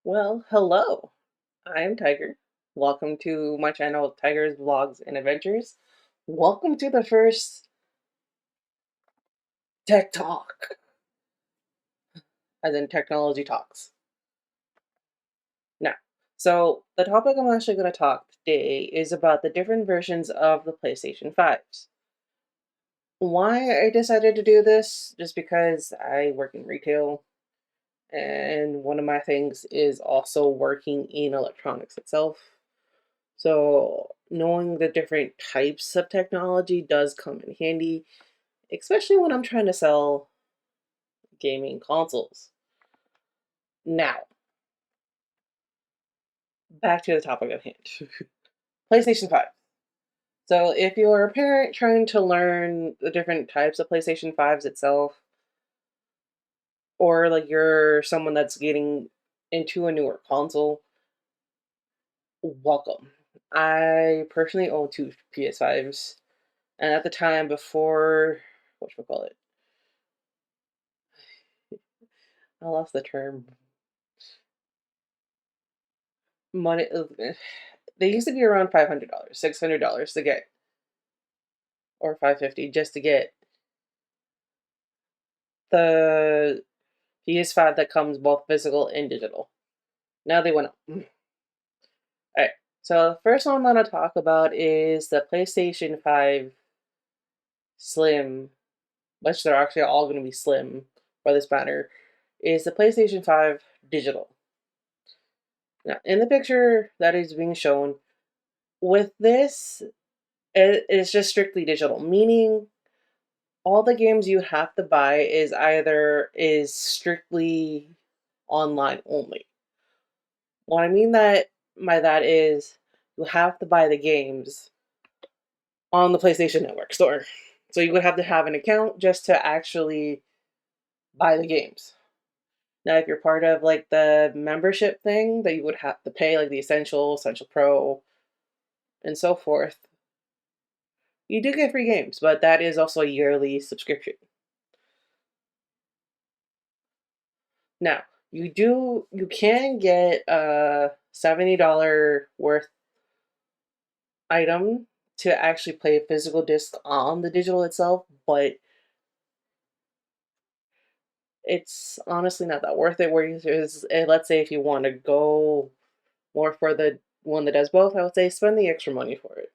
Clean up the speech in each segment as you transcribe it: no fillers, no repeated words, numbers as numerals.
Well, hello. I'm Tiger. Welcome to my channel, Tiger's Vlogs and Adventures. Welcome to the first Tech Talk, as in technology talks. Now, so the topic I'm actually going to talk today is about the different versions of the PlayStation 5s. Why I decided to do this? Just because I work in retail, and one of my things is also working in electronics itself. So knowing the different types of technology does come in handy, especially when I'm trying to sell gaming consoles. Now, back to the topic at hand. PlayStation 5. So if you're a parent trying to learn the different types of PlayStation 5s itself, or like you're someone that's getting into a newer console, welcome. I personally own two PS5s, and at the time before, whatchamacallit, I lost the term. Money, they used to be around $500, $600 to get, or 550 just to get the PS5 that comes both physical and digital. Now they went up. Alright, so the first one I'm going to talk about is the PlayStation 5 Slim, which they're actually all going to be slim for this matter, is the PlayStation 5 Digital. Now, in the picture that is being shown, with this, it's just strictly digital, meaning all the games you have to buy is strictly online only. What I mean that by that is you have to buy the games on the PlayStation Network store. So you would have to have an account just to actually buy the games. Now, if you're part of like the membership thing that you would have to pay, like the Essential Pro, and so forth, you do get free games, but that is also a yearly subscription. Now, you can get a $70 worth item to actually play a physical disc on the digital itself, but it's honestly not that worth it. Let's say if you want to go more for the one that does both, I would say spend the extra money for it.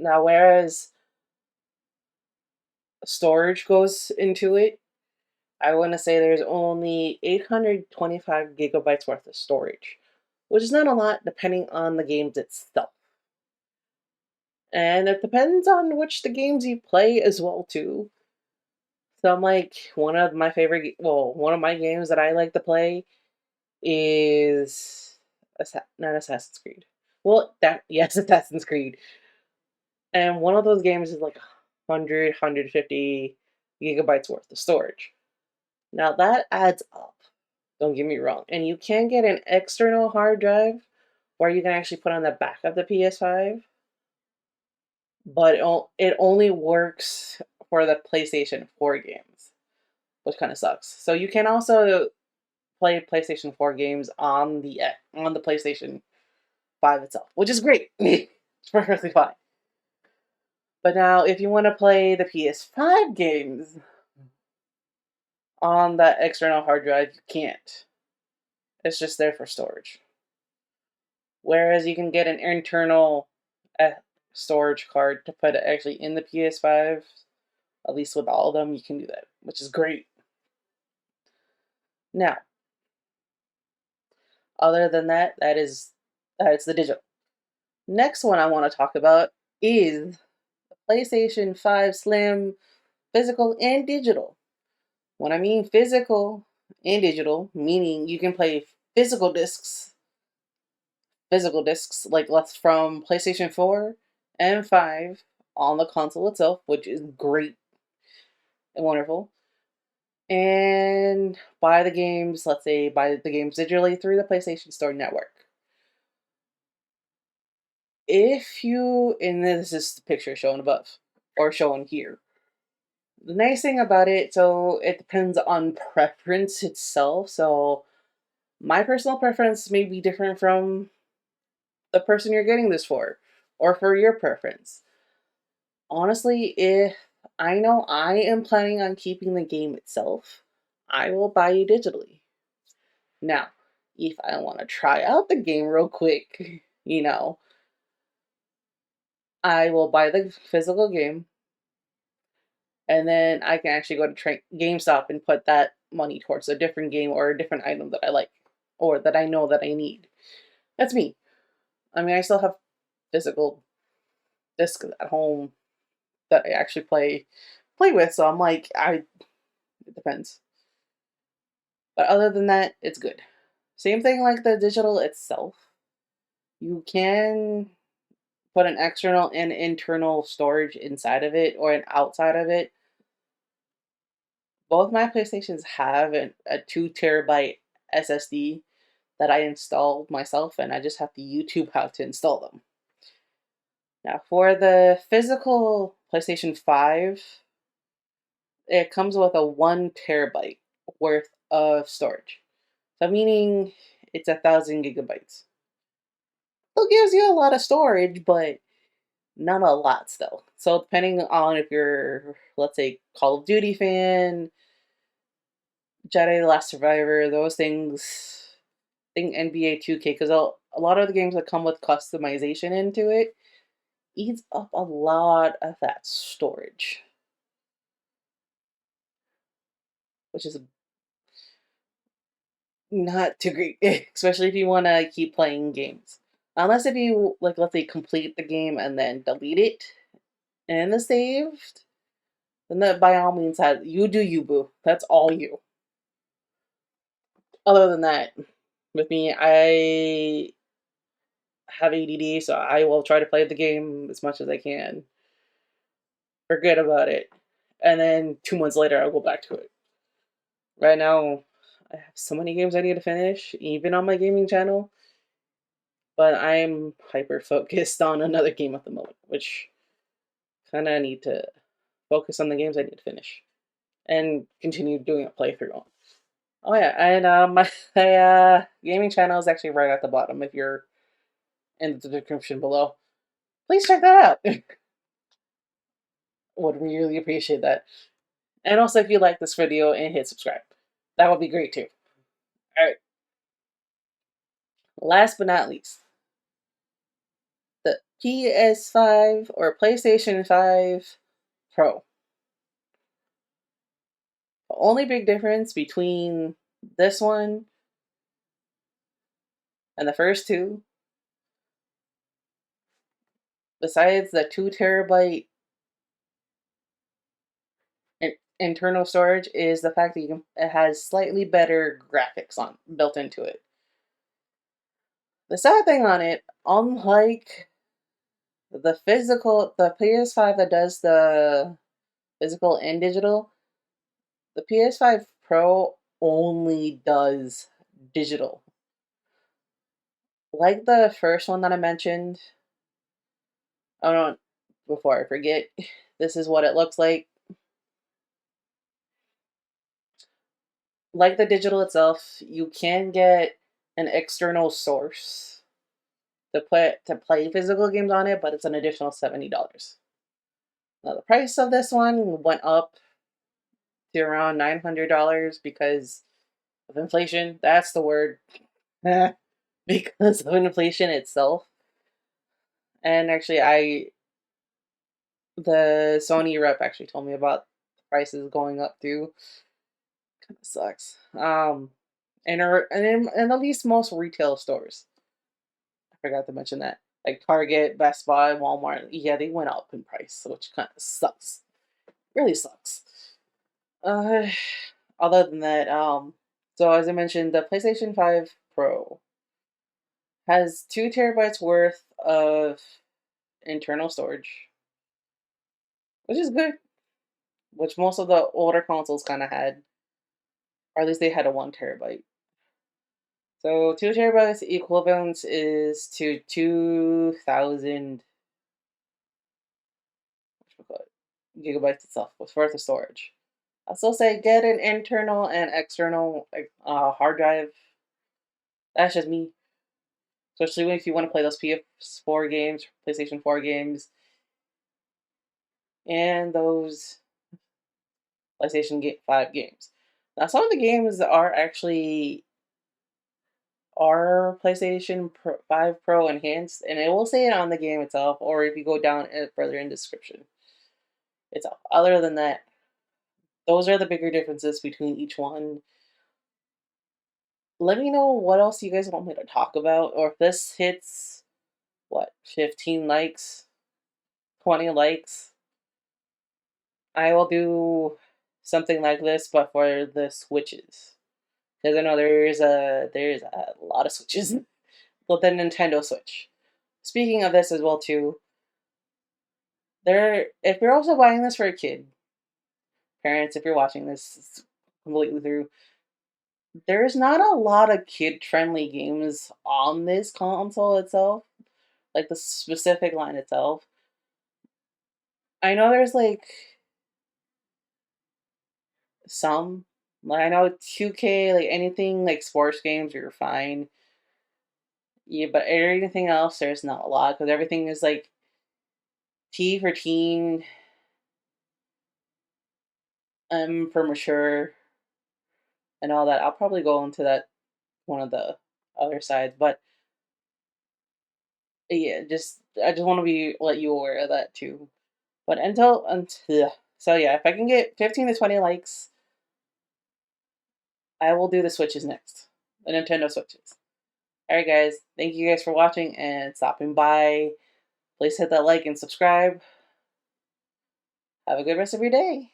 Now, whereas storage goes into it, I want to say there's only 825 gigabytes worth of storage, which is not a lot depending on the games itself. And it depends on which the games you play as well too. So I'm like one of my games that I like to play is not Assassin's Creed. Well, that yes, Assassin's Creed. And one of those games is like 150 gigabytes worth of storage. Now that adds up. Don't get me wrong. And you can get an external hard drive where you can actually put on the back of the PS5, but it only works for the PlayStation 4 games, which kind of sucks. So you can also play PlayStation 4 games on the PlayStation 5 itself, which is great. It's perfectly fine. But now, if you want to play the PS5 games on that external hard drive, you can't. It's just there for storage. Whereas you can get an internal uh, storage card to put it actually in the PS5, at least with all of them, you can do that, which is great. Now, other than that, that's the digital. Next one I want to talk about is the PlayStation 5 Slim, physical and digital. When I mean physical and digital, meaning you can play physical discs like let's from PlayStation 4 and 5 on the console itself, which is great and wonderful. And buy the games, let's say buy the games digitally through the PlayStation Store network. If you, and this is the picture shown above or shown here. The nice thing about it, so it depends on preference itself. So My personal preference may be different from the person you're getting this for, or for your preference. Honestly, if I know I am planning on keeping the game itself, I will buy you digitally. Now, if I want to try out the game real quick, I will buy the physical game, and then I can actually go to GameStop and put that money towards a different game or a different item that I like or that I know that I need. That's me. I mean, I still have physical discs at home that I actually play with, so I'm like, it depends. But other than that, it's good. Same thing like the digital itself. You can put an external and internal storage inside of it or an outside of it. Both my PlayStations have a 2 terabyte SSD that I installed myself, and I just have to YouTube how to install them. Now, for the physical PlayStation 5, it comes with a 1 terabyte worth of storage. So, meaning it's 1,000 gigabytes. It gives you a lot of storage, but not a lot still. So, depending on if you're, let's say, Call of Duty fan, Jedi: The Last Survivor, those things, I think NBA 2K, because a lot of the games that come with customization into it eats up a lot of that storage, which is not too great, especially if you want to keep playing games. Unless if you, like, let's say, complete the game and then delete it in the saved, then that by all means, you do you, boo. That's all you. Other than that, with me, I have ADD, so I will try to play the game as much as I can, forget about it, and then 2 months later, I'll go back to it. Right now, I have so many games I need to finish, even on my gaming channel, but I'm hyper focused on another game at the moment, which kind of need to focus on the games I need to finish and continue doing a playthrough on. Oh yeah, and my gaming channel is actually right at the bottom if you're in the description below. Please check that out. Would really appreciate that. And also if you like this video and hit subscribe. That would be great too. Alright, last but not least, the PS5 or PlayStation 5 Pro. The only big difference between this one and the first two, besides the 2 terabyte internal storage, is the fact that it has slightly better graphics on built into it. The sad thing on it, unlike the PS5 that does the physical and digital, the PS5 Pro only does digital. Like the first one that I mentioned, oh no, before I forget, this is what it looks like. Like the digital itself, you can get an external source to play physical games on it, but it's an additional $70. Now the price of this one went up to around $900 because of inflation. That's the word. Because of inflation itself. And actually, the Sony rep actually told me about the prices going up too. Kind of sucks. And at least most retail stores. I forgot to mention that. Like Target, Best Buy, Walmart, yeah, they went up in price, which kind of sucks. Really sucks. Uh, other than that, so as I mentioned, the PlayStation 5 Pro has 2 terabytes worth of internal storage, which is good, which most of the older consoles kind of had, or at least they had a 1 terabyte. So 2 terabytes equivalent is to 2,000 gigabytes itself with worth of storage. I'll still say get an internal and external hard drive That's just me. Especially if you want to play those PS4 games, PlayStation 4 games, and those PlayStation 5 games. Now, some of the games are PlayStation 5 Pro enhanced, and it will say it on the game itself, or if you go down further in description itself. Other than that, those are the bigger differences between each one. Let me know what else you guys want me to talk about, or if this hits, what, 15 likes, 20 likes, I will do something like this, but for the Switches. Because I know there's a lot of Switches. Well, the Nintendo Switch. Speaking of this as well too, if you're also buying this for a kid, parents, if you're watching this completely through, there's not a lot of kid-friendly games on this console itself, like the specific line itself. I know there's like some, like I know 2K, like anything like sports games, you're fine. Yeah, but everything else, there's not a lot because everything is like T for teen, M for mature, and all that. I'll probably go into that one of the other sides, but yeah, I just want to be let you aware of that too. But until so yeah, if I can get 15 to 20 likes, I will do the Switches next, the Nintendo Switches. All right, guys, thank you guys for watching and stopping by. Please hit that like and subscribe. Have a good rest of your day.